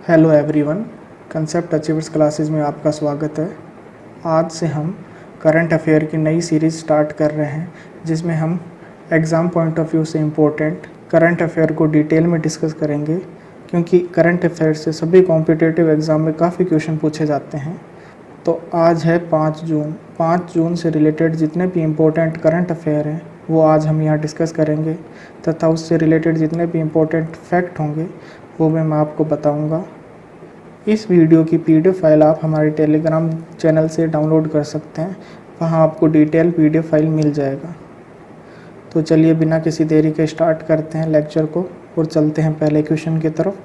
Hello everyone, concept achievers classes में आपका स्वागत है। आज से हम करंट अफेयर की नई सीरीज़ स्टार्ट कर रहे हैं, जिसमें हम एग्ज़ाम पॉइंट ऑफ व्यू से इम्पोर्टेंट करंट अफेयर को डिटेल में डिस्कस करेंगे, क्योंकि करंट अफेयर से सभी कॉम्पिटिटिव एग्ज़ाम में काफ़ी क्वेश्चन पूछे जाते हैं। तो आज है 5 जून। 5 जून से रिलेटेड जितने भी इम्पोर्टेंट करंट अफेयर हैं वो आज हम यहाँ डिस्कस करेंगे, तथा उससे रिलेटेड जितने भी इम्पोर्टेंट फैक्ट होंगे वो मैं आपको बताऊंगा। इस वीडियो की पीडीएफ फाइल आप हमारे टेलीग्राम चैनल से डाउनलोड कर सकते हैं, वहाँ आपको डिटेल पीडीएफ फाइल मिल जाएगा। तो चलिए बिना किसी देरी के स्टार्ट करते हैं लेक्चर को और चलते हैं पहले क्वेश्चन की तरफ।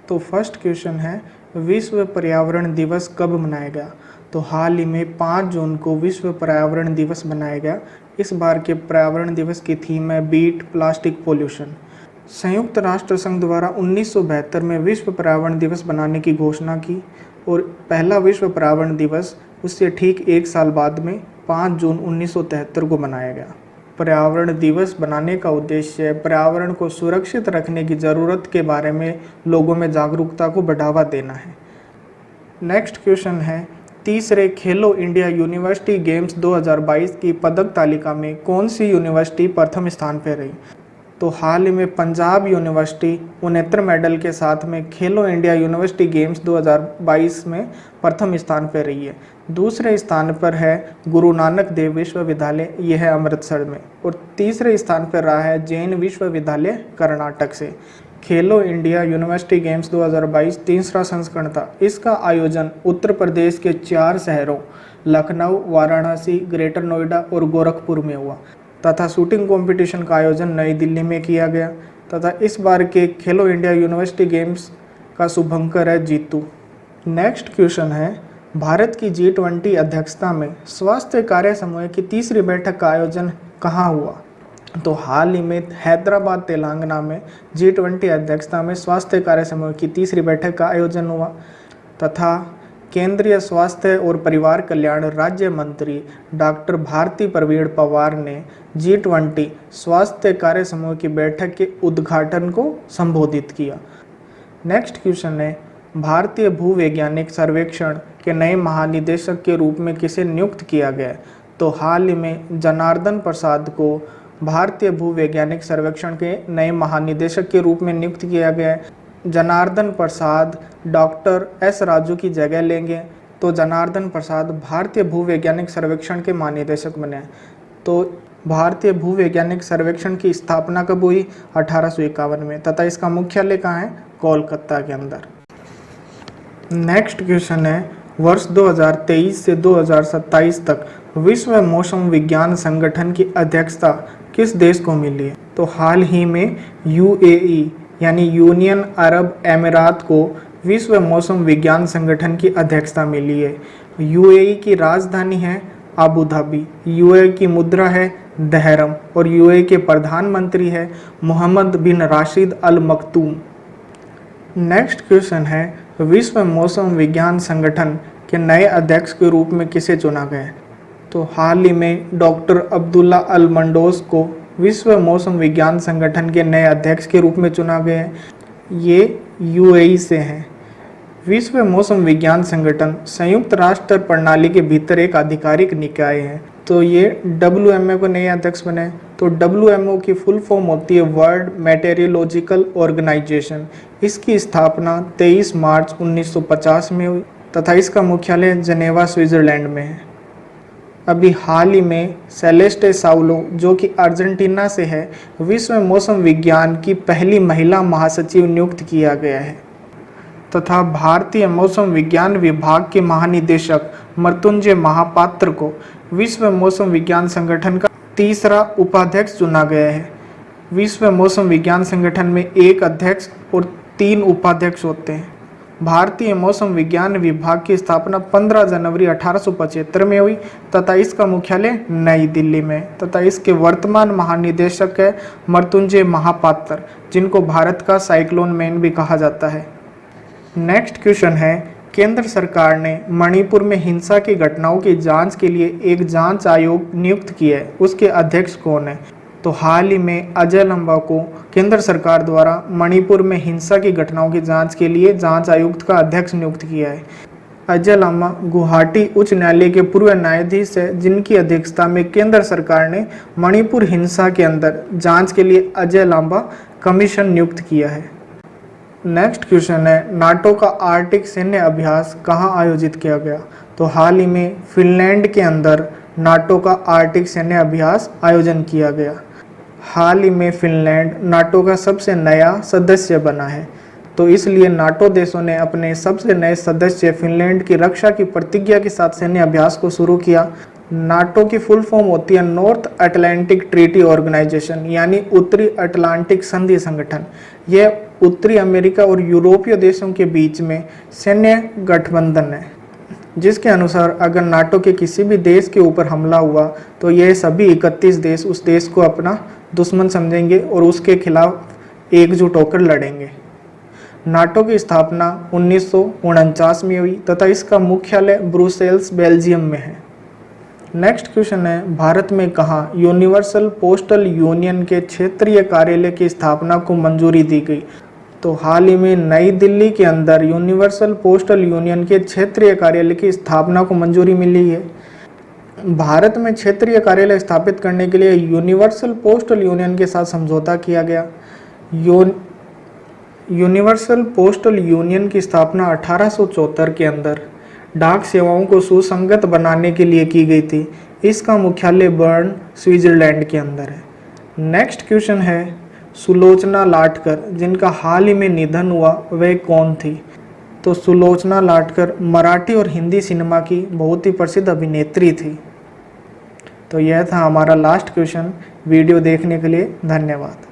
तो फर्स्ट क्वेश्चन है, विश्व पर्यावरण दिवस कब मनाया गया? तो हाल ही में 5 जून को विश्व पर्यावरण दिवस मनाया गया। इस बार के पर्यावरण दिवस की थीम है बीट प्लास्टिक पोल्यूशन। संयुक्त राष्ट्र संघ द्वारा 1972 में विश्व पर्यावरण दिवस बनाने की घोषणा की और पहला विश्व पर्यावरण दिवस उससे ठीक 1 साल बाद में 5 जून 1973 को मनाया गया। पर्यावरण दिवस बनाने का उद्देश्य पर्यावरण को सुरक्षित रखने की ज़रूरत के बारे में लोगों में जागरूकता को बढ़ावा देना है। नेक्स्ट क्वेश्चन है, तीसरे खेलो इंडिया यूनिवर्सिटी गेम्स 2022 की पदक तालिका में कौन सी यूनिवर्सिटी प्रथम स्थान पर रही? तो हाल ही में पंजाब यूनिवर्सिटी 69 मेडल के साथ में खेलो इंडिया यूनिवर्सिटी गेम्स 2022 में प्रथम स्थान पर रही है। दूसरे स्थान पर है गुरु नानक देव विश्वविद्यालय, यह है अमृतसर में, और तीसरे स्थान पर रहा है जैन विश्वविद्यालय कर्नाटक से। खेलो इंडिया यूनिवर्सिटी गेम्स 2022 तीसरा संस्करण था। इसका आयोजन उत्तर प्रदेश के 4 शहरों लखनऊ, वाराणसी, ग्रेटर नोएडा और गोरखपुर में हुआ, तथा शूटिंग कंपटीशन का आयोजन नई दिल्ली में किया गया। तथा इस बार के खेलो इंडिया यूनिवर्सिटी गेम्स का शुभंकर है जीतू। नेक्स्ट क्वेश्चन है, भारत की G20 अध्यक्षता में स्वास्थ्य कार्य समूह की तीसरी बैठक का आयोजन कहाँ हुआ? तो हाल ही में हैदराबाद तेलंगाना में G20 अध्यक्षता में स्वास्थ्य कार्य समूह की तीसरी बैठक का आयोजन हुआ, तथा केंद्रीय स्वास्थ्य और परिवार कल्याण राज्य मंत्री डॉक्टर भारती प्रवीण पवार ने G20 स्वास्थ्य कार्य समूह की बैठक के उद्घाटन को संबोधित किया। नेक्स्ट क्वेश्चन है, भारतीय भूवैज्ञानिक सर्वेक्षण के नए महानिदेशक के रूप में किसे नियुक्त किया गया? तो हाल ही में जनार्दन प्रसाद को भारतीय भूवैज्ञानिक सर्वेक्षण के नए महानिदेशक के रूप में नियुक्त किया गया है। जनार्दन प्रसाद डॉक्टर एस राजू की जगह लेंगे। तो जनार्दन प्रसाद भारतीय भूवैज्ञानिक सर्वेक्षण के महानिदेशक बने। तो भारतीय भूवैज्ञानिक सर्वेक्षण की स्थापना कब हुई? 1851 में, तथा इसका मुख्यालय कहाँ है? कोलकाता के अंदर। नेक्स्ट क्वेश्चन है, वर्ष 2023 से 2027 तक विश्व मौसम विज्ञान संगठन की अध्यक्षता किस देश को मिली है? तो हाल ही में UAE यानी यूनियन अरब अमीरात को विश्व मौसम विज्ञान संगठन की अध्यक्षता मिली है। UAE की राजधानी है अबू धाबी, UAE की मुद्रा है दहरम, और UAE के प्रधानमंत्री है मोहम्मद बिन राशिद अल मखतूम। नेक्स्ट क्वेश्चन है, विश्व मौसम विज्ञान संगठन के नए अध्यक्ष के रूप में किसे चुना गया? तो हाल ही में डॉक्टर अब्दुल्ला अल मंडोस को विश्व मौसम विज्ञान संगठन के नए अध्यक्ष के रूप में चुना गया है। ये UAE से हैं। विश्व मौसम विज्ञान संगठन संयुक्त राष्ट्र प्रणाली के भीतर एक आधिकारिक निकाय है। तो ये WMO को नए अध्यक्ष बने। तो WMO की फुल फॉर्म होती है वर्ल्ड मेटेरियोलॉजिकल ऑर्गेनाइजेशन। इसकी स्थापना 23 मार्च 1950 में हुई, तथा इसका मुख्यालय जेनेवा स्विट्जरलैंड में है। अभी हाल ही में सेलेस्टे साउलो, जो कि अर्जेंटीना से है, विश्व मौसम विज्ञान की पहली महिला महासचिव नियुक्त किया गया है। तथा भारतीय मौसम विज्ञान विभाग के महानिदेशक मृत्युंजय महापात्र को विश्व मौसम विज्ञान संगठन का तीसरा उपाध्यक्ष चुना गया है। विश्व मौसम विज्ञान संगठन में 1 अध्यक्ष और 3 उपाध्यक्ष होते हैं। भारतीय मौसम विज्ञान विभाग की स्थापना 15 जनवरी 1875 में हुई, तथा इसका मुख्यालय नई दिल्ली में, तथा इसके वर्तमान महानिदेशक है मृत्युंजय महापात्र, जिनको भारत का साइक्लोन मैन भी कहा जाता है। नेक्स्ट क्वेश्चन है, केंद्र सरकार ने मणिपुर में हिंसा की घटनाओं की जांच के लिए एक जांच आयोग नियुक्त किया है, उसके अध्यक्ष कौन है? तो हाल ही में अजय लंबा को केंद्र सरकार द्वारा मणिपुर में हिंसा की घटनाओं की जांच के लिए जांच आयुक्त का अध्यक्ष नियुक्त किया है। अजय लांबा गुवाहाटी उच्च न्यायालय के पूर्व न्यायाधीश है, जिनकी अध्यक्षता में केंद्र सरकार ने मणिपुर हिंसा के अंदर जांच के लिए अजय लांबा कमीशन नियुक्त किया है। नेक्स्ट क्वेश्चन है, नाटो का आर्कटिक सैन्य अभ्यास कहाँ आयोजित किया गया? तो हाल ही में फिनलैंड के अंदर नाटो का आर्कटिक सैन्य अभ्यास आयोजन किया गया। हाल ही में फिनलैंड नाटो का सबसे नया सदस्य बना है, तो इसलिए नाटो देशों ने अपने सबसे नए सदस्य फिनलैंड की रक्षा की प्रतिज्ञा के साथ सैन्य अभ्यास को शुरू किया। नाटो की फुल फॉर्म होती है नॉर्थ अटलांटिक ट्रीटी ऑर्गेनाइजेशन, यानी उत्तरी अटलांटिक संधि संगठन। यह उत्तरी अमेरिका और यूरोपीय देशों के बीच में सैन्य गठबंधन है, जिसके अनुसार अगर नाटो के किसी भी देश के ऊपर हमला हुआ तो यह सभी 31 देश उस देश को अपना दुश्मन समझेंगे और उसके खिलाफ एकजुट होकर लड़ेंगे। नाटो की स्थापना 1949 में हुई तथा इसका मुख्यालय ब्रुसेल्स बेल्जियम में है। नेक्स्ट क्वेश्चन है, भारत में कहाँ यूनिवर्सल पोस्टल यूनियन के क्षेत्रीय कार्यालय की स्थापना को मंजूरी दी गई? तो हाल ही में नई दिल्ली के अंदर यूनिवर्सल पोस्टल यूनियन के क्षेत्रीय कार्यालय की स्थापना को मंजूरी मिली है। भारत में क्षेत्रीय कार्यालय स्थापित करने के लिए यूनिवर्सल पोस्टल यूनियन के साथ समझौता किया गया। यूनिवर्सल पोस्टल यूनियन की स्थापना 1874 के अंदर डाक सेवाओं को सुसंगत बनाने के लिए की गई थी। इसका मुख्यालय बर्न स्विट्जरलैंड के अंदर है। नेक्स्ट क्वेश्चन है, सुलोचना लाटकर जिनका हाल ही में निधन हुआ वह कौन थी? तो सुलोचना लाटकर मराठी और हिंदी सिनेमा की बहुत ही प्रसिद्ध अभिनेत्री थी। तो यह था हमारा लास्ट क्वेश्चन। वीडियो देखने के लिए धन्यवाद।